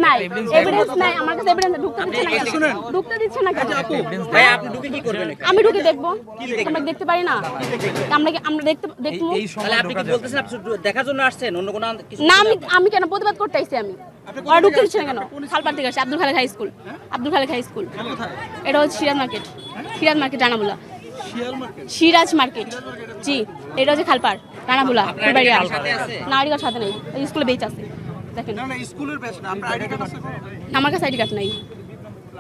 নাই, এভিডেন্স নাই, আমার কাছে এভিডেন্স ঢুকতে দিচ্ছে না কেন? ভাই আপনি ঢুকে কি করবেন? আমি ঢুকে দেখবো, আমরা দেখতে পারি না? আমরা দেখবো। তাহলে আপনি কি বলতেছেন আপনি দেখার জন্য আসছেন অন্য কোনো কিছু না? আমি কেন প্রতিবাদ করতে আইছি? আমি ওরা ঢুকতে দিচ্ছে না কেন? খালপাড় থেকে আসছে, Abdul Khalek high school. Abdul Khalek high school এটা হচ্ছে Siraj market. Siraj market Ranabula. Siraj market, জি। এটা হচ্ছে খালপাড় রানাবুলা ফুলবাড়িয়া। না, আইডি কার্ড সাথে নেই, স্কুলে বেচ আছে। দেখেন না স্কুলের ব্যাচ না, আপনার আইডি কার্ড আছে? আমার কাছে আইডি কার্ড নাই।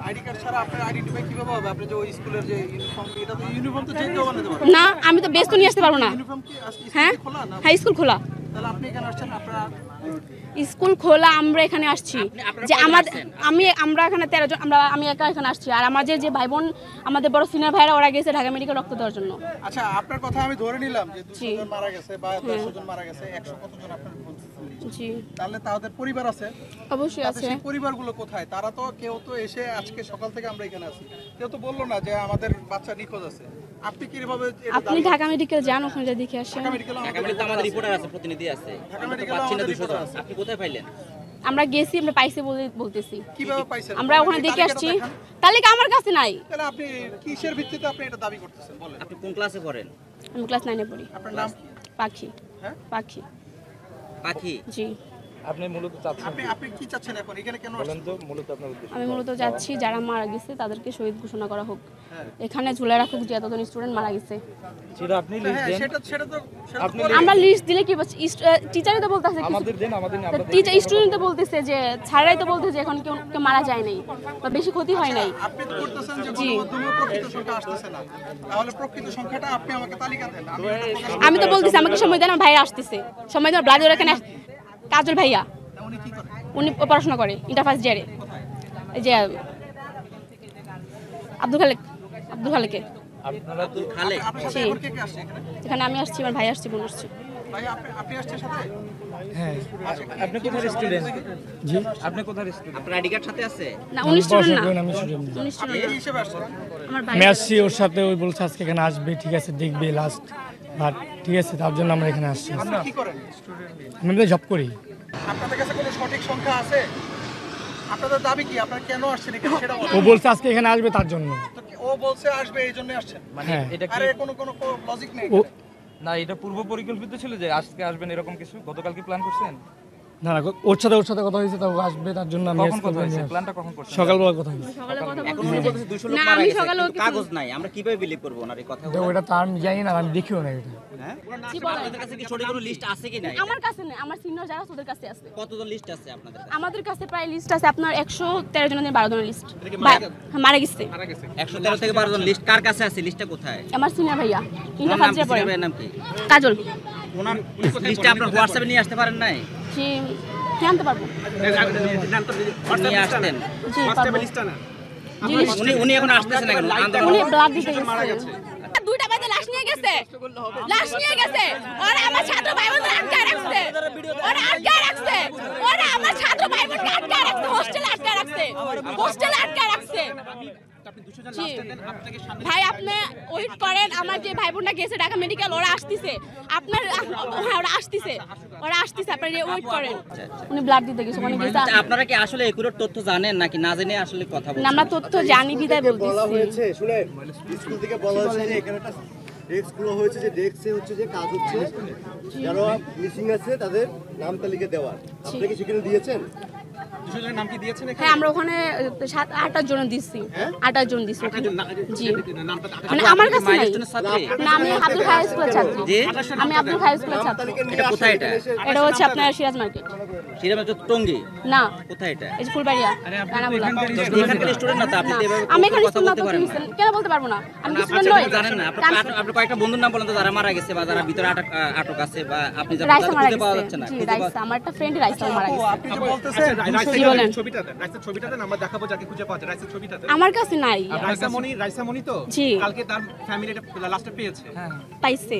আইডি কার্ড ছাড়া আপনার আইডেন্টিফাই কিভাবে হবে? আপনি যে ওই স্কুলের যে ইউনিফর্ম, এটা তো ইউনিফর্ম তো যে কেউ বানাতে পারে না, আমি তো বেচ তো নিয়ে আসতে পারবো না। ইউনিফর্ম কি আজকে হ্যাঁ খোলা না? হ্যাঁ, স্কুল খোলা। তাহলে আপনি এখানে আসছেন, আপনারা স্কুল খোলা, আমরা এখানে আসছি যে আমরা এখানে 13 জন, আমি একা এখানে আসছি। আর আমাদের যে ভাই বোন, আমাদের বড় সিনিয়র ভাইরা, ওরা গেছে ঢাকা মেডিকেল রক্ত দেওয়ার জন্য। আচ্ছা, আপনার কথা আমি ধরে নিলাম যে 200 জন মারা গেছে বা 100 জন মারা গেছে, 100 কতজন আপনার বলছেন? জি, তাহলে তাদের পরিবার আছে? অবশ্যই আছে। সেই পরিবারগুলো কোথায়? তারা তো কেউ তো এসে আজকে সকাল থেকে আমরা এখানে আছি, কেউ তো বললো না যে আমাদের বাচ্চা নিখোঁজ আছে। আপনি কিভাবে আপনি ঢাকা মেডিকেল যান, ওখানে যা দেখে আসেন। ঢাকা মেডিকেলে আমাদের রিপোর্টার আছে, প্রতিনিধি আছে। ঢাকা মেডিকেলে পাচ্ছি না আমাদের 200 জন। আপনি কোথায় পাইলেন? আমরা গেছি, আমরা পাইছি বলতেছি। কিভাবে পাইছেন? আমরা ওখানে দেখে আসছি, তালিকা আমার কাছে নাই। তাহলে আপনি কিসের ভিত্তিতে আপনি এটা দাবি করতেছেন বলেন? আপনি কোন ক্লাসে পড়েন? আমি ক্লাস 9 এ পড়ি। আপনার নাম কি? পাখি। হ্যাঁ, পাখি। পাখি। জি। আপনি মূলত চাচ্ছেন আপনি কি চাচ্ছেন এখন? এখানে কেন বলেন আসছেন? তো মূলত আপনার উদ্দেশ্য? আমি মূলত যাচ্ছি যারা মারা গেছে তাদেরকে শহীদ ঘোষণা করা হোক, এখানে ঝুলাই রাখুক যে এতজন স্টুডেন্ট মারা গেছে। সেটা আপনি লিস্ট হ্যাঁ, দেন, সেটা তো আপনি আমরা লিস্ট দিলে কি টিচারই তো বলতেছে, আমাদের দেন, আমাদের আমরা টিচার স্টুডেন্ট তো বলতেছে যে ছাড়াই তো বলতেছে যে এখন কেউ মারা যায় নাই বা বেশি ক্ষতি হয় নাই। আপনি তো করতেছেন যে গণমাধ্যমে প্রকৃত সংখ্যা আসতেছে না, তাহলে প্রকৃত সংখ্যাটা আপনি আমাকে তালিকা দেন। আমি তো বলতেছি আমাকে সময় দেন, আমার ভাইরা আসতেছে, সময় দেন। ব্লাড এখানে কাজল ভাইয়া, উনি কি করেন? উনি পড়াশোনা করে ইন্টার ফার্স্ট ইয়ারে। এই যে আব্দুল খালেকে। আপনারা তো খালেক। আপনার সাথে এখন কে কে আসছে এখানে? এখানে আমি আসছি, আমার ভাই আসছি, বোন আসছে। ভাই আপনি আসছেন সাথে? হ্যাঁ, আপনি কোথার স্টুডেন্ট? জি, আপনি কোথার স্টুডেন্ট? আপনার আইডি কার্ড সাথে আছে? না, 19 স্টুডেন্ট না, আমি স্টুডেন্ট 19 আপনি স্টুডেন্ট কি হিসেবে আসছেন? আমার ভাই। আমি আসছি ওর সাথে, ওই বলছে আজকে এখানে আসবে, ঠিক আছে দেখবে লাস্ট, বাট ঠিক আছে তার জন্য আমরা এখানে আসছি। আপনি কি করেন? আমি তো জব করি। আপনাদের কাছে কোনো সঠিক সংখ্যা আছে? আপনাদের দাবি কি? আপনারা কেন আসছেন এখানে সেটা বলেন। ও বলছে আজকে এখানে আসবে তার জন্য। তো ও বলছে আসবে, এই জন্য আসছেন? মানে হ্যাঁ। এটা কি আরে কোনো লজিক নেই ও এখানে। না, এটা পূর্ব পরিকল্পিত ছিল যে আজকে আসবেন এরকম কিছু? গতকালকে প্ল্যান করছেন? না না, ওর সাথে কথা হয়েছে, তো ও আসবে তার জন্য আমি কখন কথা হয়েছে? প্ল্যানটা কখন করছেন? সকালবেলা কথা হয়েছে। সকালে কথা এখন বলতেছি উনি যে- বলতেছে 200 লোক না, মারা আমি গেছে, সকালেও কিন্তু কিছু- কাগজ নাই। আমরা কিভাবে বিলিভ করব ওনার এই তো কথাগুলো? ওটা তো আমি জানি না, আমি দেখিও না এটা। হ্যাঁ? জি, বলেন। আপনাদের কাছে কি সঠিক কোনো লিস্ট আছে কি না? আমার কাছে নেই, আমার সিনিয়র যারা আছে ওদের কাছে আছে। কতজন লিস্ট আছে আপনাদের কাছে? আমাদের কাছে প্রায় লিস্ট আছে আপনার 113 জনের 12 জনের লিস্ট মারা গেছে। 113 থেকে 12 জন লিস্ট কার কাছে আছে? লিস্টটা কোথায়? আমার সিনিয়র ভাইয়া ইন্টার ওনার নাম ফার্স্ট কি? ইয়ারে পড়ে, সিনিয়র নাম কি? কাজল। ওনার লিস্টটা আপনার হোয়াটসঅ্যাপে নিয়ে আসতে পারেন নাই? জি, জানতে পারবো। নিয়ে আসতেন। জি, পারবো। জি, উনি এখন আসতেছেন না কেন? আন্দোলন উনি ব্লাড দিতে গেছে। 2টা বাজে লাশ নিয়ে গেছে, লাশ নিয়ে গেছে। ওরা আমার ছাত্র ভাই বোনদের আটকায় রাখছে, ওরা আটকায় রাখছে, ওরা আমার ছাত্র ভাই বোনকে আটকায় রাখছে, হোস্টেলে আটকায় রাখছে, হোস্টেলে আটকায় রাখছে। জি। ভাই আপনি ওয়েট করেন, আমার যে ভাই বোনটা গেছে ঢাকা মেডিকেল, ওরা আসতেছে আপনার, হ্যাঁ ওরা আসতেছে, আপনার ওয়েট করেন। উনি ব্লাড দিতে গেছে, ওখানে গেছে। আচ্ছা, আপনারা কি আসলে একুরেট তথ্য জানেন নাকি না জেনে আসলে কথা বলছেন? আমরা তথ্য জানি বিদায় বলা বলতেছি। হয়েছে শুনে স্কুল থেকে বলা হয়েছে যে এখানে একটা ডেস্ক খোলা হয়েছে, যে ডেস্কে হচ্ছে যে কাজ হচ্ছে, যারা মিসিং আছে তাদের নাম তালিকা দেওয়ার। আপনি কি সেখানে দিয়েছেন? 200 জনের নাম কি দিয়েছেন? হ্যাঁ, আমরা ওখানে 7-8 জন দিচ্ছি, 8 জন দিচ্ছি। জি, মানে আমার কাছে নাই। মাইলস্টোনের ছাত্রী? না, আমি আব্দুল খাই স্কুলের ছাত্রী। জি? আমি আব্দুল খাই স্কুলের ছাত্রী। এটা কোথায় এটা? এটা হচ্ছে আপনার সিরাজ মার্কেট। সিরাজ টঙ্গী? না, কোথায় এটা? এই যে ফুলবাড়িয়া রানাবুলা। এখানকার স্টুডেন্ট না তো, আপনি তো এভাবে আমি এখানে কথা স্টুডেন্ট বলতে পারেন না। কেন বলতে পারবো না? আমি আপনি স্টুডেন্ট নই। জানেন না? আপনি কয়েকটা বন্ধুর নাম বলেন তো যারা মারা গেছে বা যারা ভিতরে আটক আছে বা আপনি যারা রাইসা মারা খুঁজে পাওয়া গেছে। যাচ্ছে না। জি, রাইসা, আমার একটা ফ্রেন্ড রাইসা মারা গেছে। আপনি যে বলতেছেন জি, বলেন। রাইসের ছবিটা দেন, আমরা দেখাবো যাকে খুঁজে পাওয়া যায়। রাইসের ছবিটা দেন। আমার কাছে নাই। রাইসা মনি তো জি। কালকে তার ফ্যামিলি লাস্টে পেয়েছে। পাইছে।